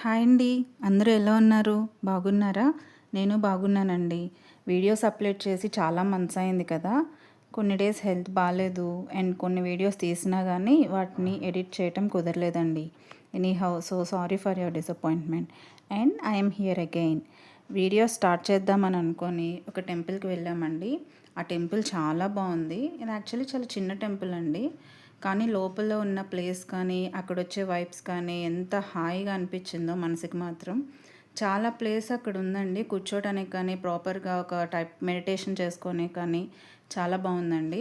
Hi అండి. అందరూ ఎలా ఉన్నారు? బాగున్నారా? నేను బాగున్నానండి. వీడియోస్ అప్లోడ్ చేసి చాలా మంత్స్ అయింది కదా! కొన్ని డేస్ హెల్త్ బాలేదు అండ్ కొన్ని వీడియోస్ తీసినా గానీ వాటిని ఎడిట్ చేయటం కుదరలేదండి. Anyhow so sorry for your disappointment and I am here again. Video start చేద్దామని అనుకోని ఒక టెంపుల్‌కి వెళ్ళామండి. ఆ టెంపుల్ చాలా బావుంది. ఇది యాక్చువల్లీ చాలా చిన్న టెంపుల్ అండి. కానీ లోపల ఉన్న ప్లేస్ కానీ అక్కడొచ్చే వైబ్స్ కానీ ఎంత హాయిగా అనిపించిందో మనసుకి మాత్రం. చాలా ప్లేస్ అక్కడ ఉందండి కూర్చోటానికి కానీ ప్రాపర్గా ఒక టైప్ మెడిటేషన్ చేసుకోనికి కానీ చాలా బాగుందండి.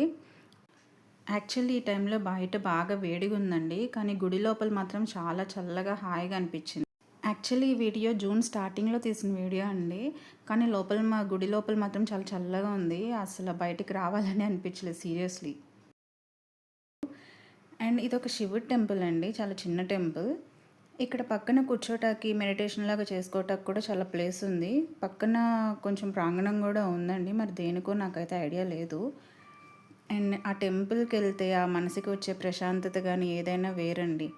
యాక్చువల్లీ ఈ టైంలో బయట బాగా వేడిగా ఉందండి, కానీ గుడి లోపల మాత్రం చాలా చల్లగా హాయిగా అనిపించింది. యాక్చువల్లీ ఈ వీడియో జూన్ స్టార్టింగ్లో తీసిన వీడియో అండి, కానీ లోపల మా గుడి లోపల మాత్రం చాలా చల్లగా ఉంది. అసలు బయటికి రావాలని అనిపించలేదు సీరియస్లీ. అండ్ ఇదొక శివుడి టెంపుల్ అండి, చాలా చిన్న టెంపుల్. ఇక్కడ పక్కన కూర్చోటానికి మెడిటేషన్ లాగా చేసుకోవటానికి కూడా చాలా ప్లేస్ ఉంది. పక్కన కొంచెం ప్రాంగణం కూడా ఉందండి, మరి దేనికో నాకైతే ఐడియా లేదు. అండ్ ఆ టెంపుల్కి వెళ్తే ఆ మనసుకి వచ్చే ప్రశాంతత కానీ ఏదైనా వేరండి.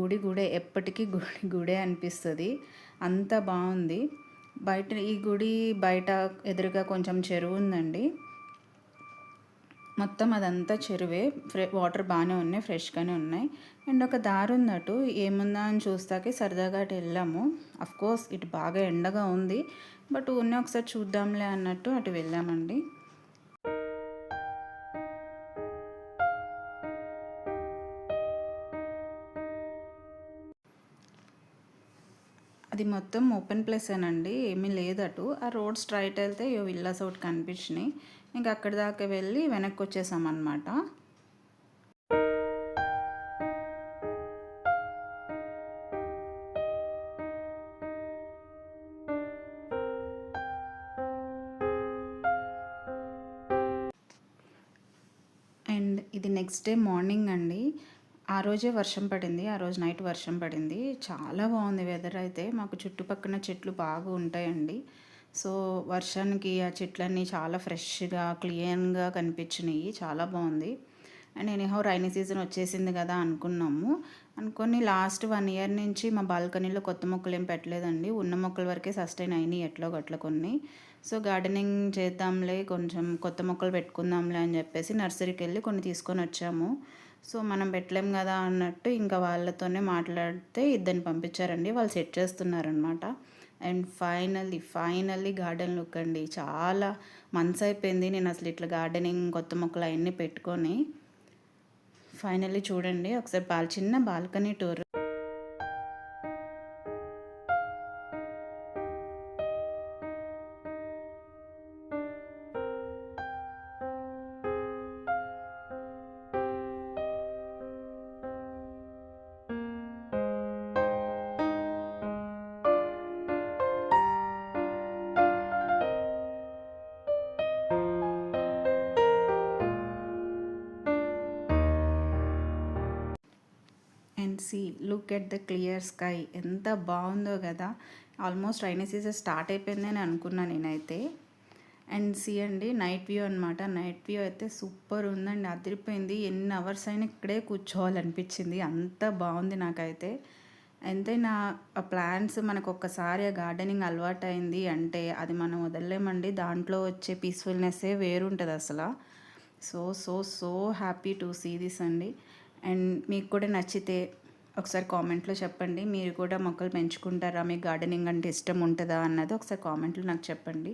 గుడి గుడే, ఎప్పటికీ గుడి గుడే అనిపిస్తుంది. అంత బాగుంది. బయట ఈ గుడి బయట ఎదురుగా కొంచెం చెరువు ఉందండి. మొత్తం అదంతా చెరువే. వాటర్ బాగానే ఉన్నాయి, ఫ్రెష్గానే ఉన్నాయి. అండ్ ఒక దారి ఉందటు, ఏముందా అని చూస్తాకి సరదాగా అటు వెళ్ళాము. అఫ్కోర్స్ ఇటు బాగా ఎండగా ఉంది, బట్ ఉన్న ఒకసారి చూద్దాంలే అన్నట్టు అటు వెళ్ళామండి. అది మొత్తం ఓపెన్ ప్లేసేనండి, ఏమీ లేదు అటు. ఆ రోడ్ స్ట్రైట్ వెళ్తే విల్లాస్ ఒకటి కనిపించినాయి. ఇంకా అక్కడి దాకా వెళ్ళి వెనక్కి వచ్చేసామన్నమాట. అండ్ ఇది నెక్స్ట్ డే మార్నింగ్ అండి. ఆ రోజే వర్షం పడింది, ఆ రోజు నైట్ వర్షం పడింది. చాలా బాగుంది వెదర్ అయితే. మాకు చుట్టుపక్కన చెట్లు బాగా ఉంటాయండి. సో వర్షానికి ఆ చెట్లన్నీ చాలా ఫ్రెష్గా క్లీన్గా కనిపించినాయి, చాలా బాగుంది. అండ్ ఎనీహౌ రైనీ సీజన్ వచ్చేసింది కదా అనుకున్నాము. అనుకొని లాస్ట్ 1 ఇయర్ నుంచి మా బాల్కనీలో కొత్త మొక్కలు ఏం పెట్టలేదండి. ఉన్న మొక్కల వరకే సస్టైన్ అయినాయి ఎట్లో గట్ల కొన్ని. సో గార్డెనింగ్ చేద్దాంలే, కొంచెం కొత్త మొక్కలు పెట్టుకుందాంలే అని చెప్పేసి నర్సరీకి వెళ్ళి కొన్ని తీసుకొని వచ్చాము. సో మనం పెట్టలేం కదా అన్నట్టు ఇంకా వాళ్ళతోనే మాట్లాడితే ఇద్దరిని పంపించారండి. వాళ్ళు సెట్ చేస్తున్నారనమాట. అండ్ ఫైనల్లీ గార్డెన్ లుక్ అండి. చాలా మంత్స్ అయిపోయింది నేను అసలు ఇట్లా గార్డెనింగ్ కొత్త మొక్కలు అవన్నీ పెట్టుకొని. ఫైనల్లీ చూడండి ఒకసారి చిన్న balcony tour. And see, look at the clear sky, ఎంత బాగుందో కదా. ఆల్మోస్ట్ రైనీ సీజన్ స్టార్ట్ అయిపోయిందని అనుకున్నాను నేనైతే. అండ్ సీ అండి, నైట్ వ్యూ అనమాట. నైట్ వ్యూ అయితే సూపర్ ఉందండి, అదిరిపోయింది. ఎన్ని అవర్స్ అయినా ఇక్కడే కూర్చోవాలనిపించింది, అంత బాగుంది నాకైతే. ఎంతైనా ఆ ప్లాంట్స్ మనకు ఒక్కసారి ఆ గార్డెనింగ్ అలవాటు అయింది అంటే అది మనం వదలలేమండి. దాంట్లో వచ్చే పీస్ఫుల్నెస్సే వేరుంటుంది అసలు. So so so happy to see this అండి. అండ్ మీకు కూడా నచ్చితే ఒకసారి కామెంట్లో చెప్పండి. మీరు కూడా మొక్కలు పెంచుకుంటారా? మీకు గార్డెనింగ్ అంటే ఇష్టం ఉంటుందా అన్నది ఒకసారి కామెంట్లో నాకు చెప్పండి.